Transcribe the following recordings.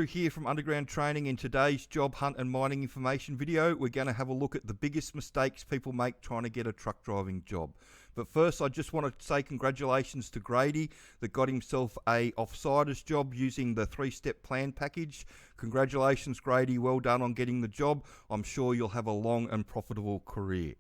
Andrew here from Underground Training. In today's job hunt and mining information video, we're going to have a look at the biggest mistakes people make trying to get a truck driving job. But first, I just want to say congratulations to Grady that got himself a offsider's job using the 3-step plan package. Congratulations, Grady. Well done on getting the job. I'm sure you'll have a long and profitable career.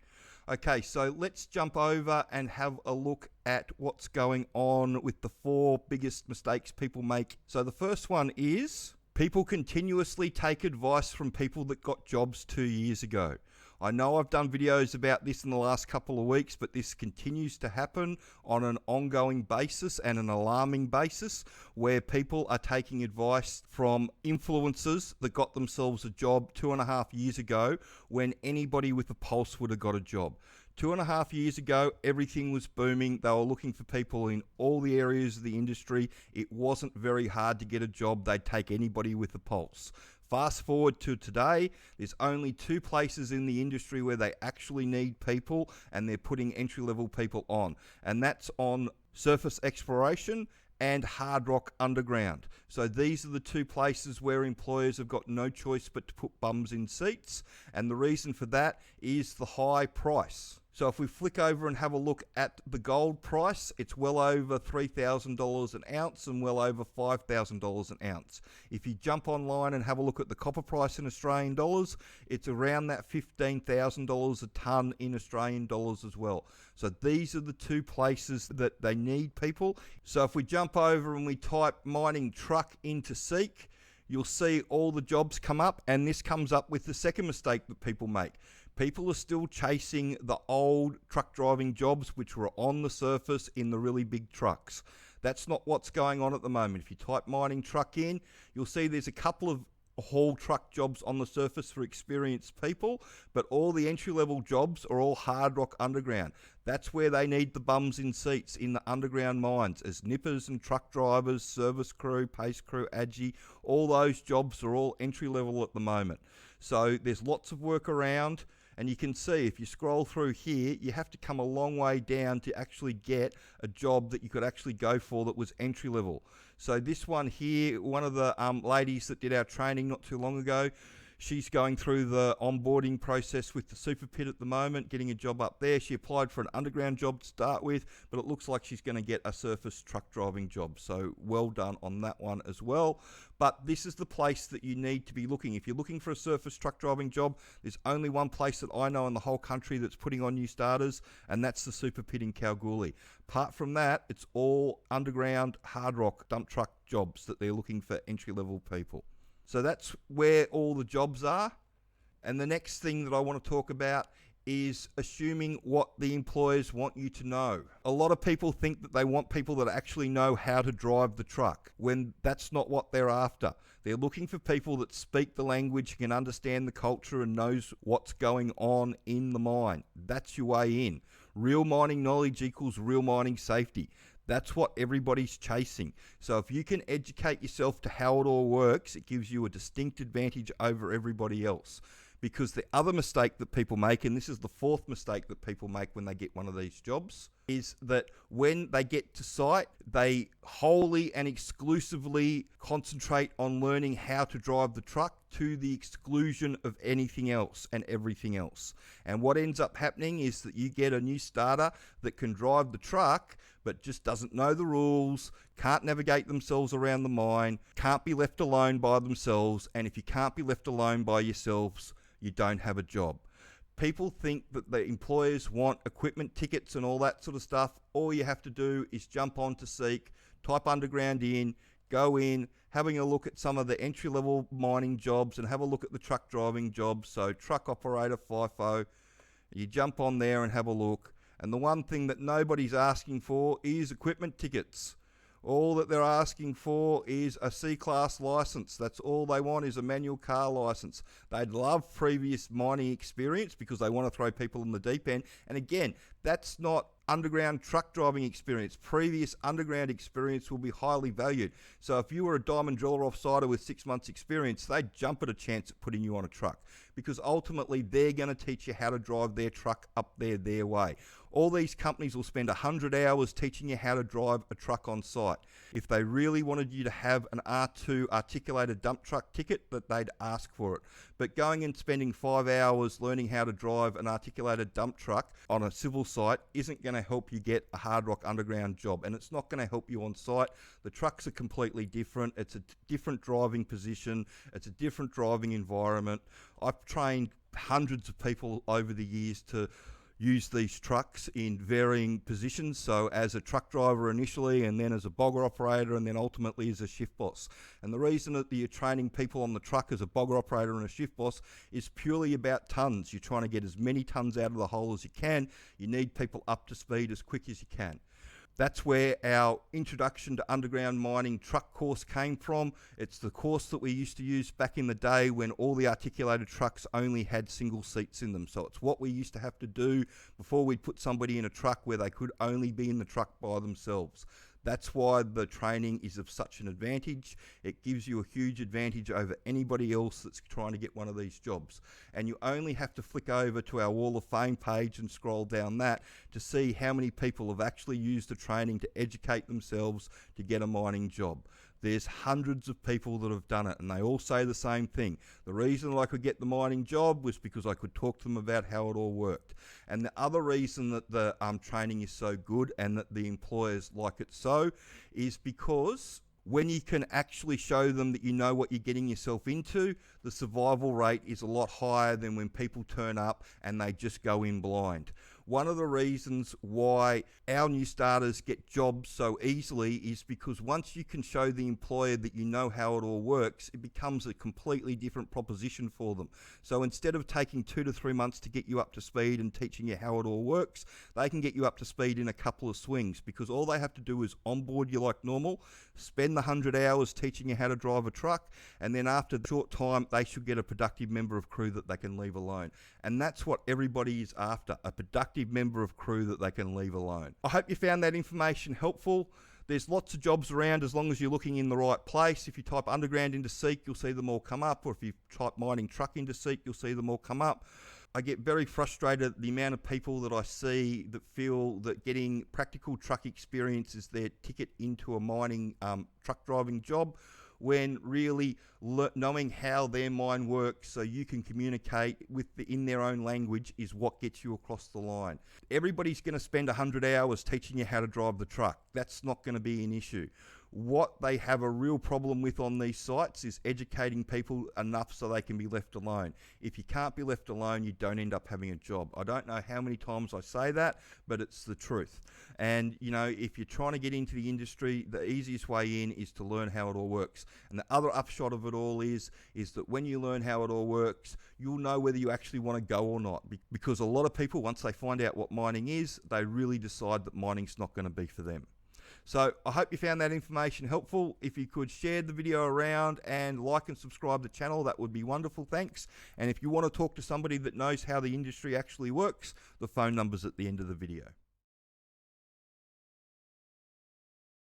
Okay, so let's jump over and have a look at what's going on with the 4 biggest mistakes people make. So the first one is people continuously take advice from people that got jobs 2 years ago. I know I've done videos about this in the last couple of weeks, but this continues to happen on an ongoing basis and an alarming basis where people are taking advice from influencers that got themselves a job 2.5 years ago when anybody with a pulse would have got a job. 2.5 years ago, everything was booming. They were looking for people in all the areas of the industry. It wasn't very hard to get a job. They'd take anybody with a pulse. Fast forward to today, there's only 2 places in the industry where they actually need people and they're putting entry-level people on. And that's on surface exploration and hard rock underground. So these are the 2 places where employers have got no choice but to put bums in seats. And the reason for that is the high price. So if we flick over and have a look at the gold price, it's well over $3,000 an ounce and well over $5,000 an ounce. If you jump online and have a look at the copper price in Australian dollars, it's around that $15,000 a tonne in Australian dollars as well. So these are the 2 places that they need people. So if we jump over and we type mining truck into Seek, you'll see all the jobs come up, and this comes up with the second mistake that people make. People are still chasing the old truck driving jobs which were on the surface in the really big trucks. That's not what's going on at the moment. If you type mining truck in, you'll see there's a couple of haul truck jobs on the surface for experienced people, but all the entry-level jobs are all hard rock underground. That's where they need the bums in seats, in the underground mines, as nippers and truck drivers, service crew, pace crew, agi. All those jobs are all entry-level at the moment. So there's lots of work around. And you can see if you scroll through here, you have to come a long way down to actually get a job that you could actually go for that was entry level. So this one here, one of the ladies that did our training not too long ago, she's going through the onboarding process with the super pit at the moment, getting a job up there. She applied for an underground job to start with, but it looks like she's going to get a surface truck driving job. So well done on that one as well. But this is the place that you need to be looking. If you're looking for a surface truck driving job, there's only one place that I know in the whole country that's putting on new starters, and that's the super pit in Kalgoorlie. Apart from that, it's all underground hard rock dump truck jobs that they're looking for entry level people. So that's where all the jobs are. And the next thing that I want to talk about is assuming what the employers want you to know. A lot of people think that they want people that actually know how to drive the truck, when that's not what they're after. They're looking for people that speak the language, can understand the culture and knows what's going on in the mine. That's your way in. Real mining knowledge equals real mining safety. That's what everybody's chasing. So if you can educate yourself to how it all works, it gives you a distinct advantage over everybody else. Because the other mistake that people make, and this is the 4th mistake that people make when they get one of these jobs, is that when they get to site, they wholly and exclusively concentrate on learning how to drive the truck to the exclusion of anything else and everything else. And what ends up happening is that you get a new starter that can drive the truck, but just doesn't know the rules, can't navigate themselves around the mine, can't be left alone by themselves. And if you can't be left alone by yourselves, you don't have a job. People think that the employers want equipment tickets and all that sort of stuff. All you have to do is jump on to Seek, type underground in, go in, having a look at some of the entry-level mining jobs and have a look at the truck driving jobs. So truck operator, FIFO, you jump on there and have a look. And the one thing that nobody's asking for is equipment tickets. All that they're asking for is a C-class license. That's all they want, is a manual car license. They'd love previous mining experience because they want to throw people in the deep end. And again, that's not underground truck driving experience. Previous underground experience will be highly valued. So if you were a diamond driller offsider with 6 months experience, they'd jump at a chance at putting you on a truck, because ultimately they're going to teach you how to drive their truck up there their way. All these companies will spend 100 hours teaching you how to drive a truck on site. If they really wanted you to have an R2 articulated dump truck ticket, that they'd ask for it. But going and spending 5 hours learning how to drive an articulated dump truck on a civil site isn't going to help you get a hard rock underground job, and it's not going to help you on site. The trucks are completely different. It's a different driving position. It's a different driving environment. I've trained hundreds of people over the years to use these trucks in varying positions, so as a truck driver initially, and then as a bogger operator, and then ultimately as a shift boss. And the reason that you're training people on the truck as a bogger operator and a shift boss is purely about tons. You're trying to get as many tons out of the hole as you can. You need people up to speed as quick as you can. That's where our introduction to underground mining truck course came from. It's the course that we used to use back in the day when all the articulated trucks only had single seats in them. So it's what we used to have to do before we'd put somebody in a truck where they could only be in the truck by themselves. That's why the training is of such an advantage. It gives you a huge advantage over anybody else that's trying to get one of these jobs. And you only have to flick over to our Wall of Fame page and scroll down that to see how many people have actually used the training to educate themselves to get a mining job. There's hundreds of people that have done it, and they all say the same thing. The reason that I could get the mining job was because I could talk to them about how it all worked. And the other reason that the training is so good and that the employers like it so is because when you can actually show them that you know what you're getting yourself into, the survival rate is a lot higher than when people turn up and they just go in blind. One of the reasons why our new starters get jobs so easily is because once you can show the employer that you know how it all works, it becomes a completely different proposition for them. So instead of taking 2 to 3 months to get you up to speed and teaching you how it all works, they can get you up to speed in a couple of swings, because all they have to do is onboard you like normal, spend the 100 hours teaching you how to drive a truck, and then after a short time, they should get a productive member of crew that they can leave alone. And that's what everybody is after, a productive member of crew that they can leave alone. I hope you found that information helpful. There's lots of jobs around as long as you're looking in the right place. If you type underground into Seek, you'll see them all come up, or if you type mining truck into Seek, you'll see them all come up. I get very frustrated at the amount of people that I see that feel that getting practical truck experience is their ticket into a mining truck driving job, when really knowing how their mine works so you can communicate in their own language is what gets you across the line. Everybody's going to spend 100 hours teaching you how to drive the truck. That's not going to be an issue. What they have a real problem with on these sites is educating people enough so they can be left alone. If you can't be left alone, you don't end up having a job. I don't know how many times I say that, but it's the truth. And, you know, if you're trying to get into the industry, the easiest way in is to learn how it all works. And the other upshot of it all is that when you learn how it all works, you'll know whether you actually want to go or not. Because a lot of people, once they find out what mining is, they really decide that mining's not going to be for them. So I hope you found that information helpful. If you could share the video around and like and subscribe to the channel, that would be wonderful, thanks. And if you want to talk to somebody that knows how the industry actually works, the phone number's at the end of the video.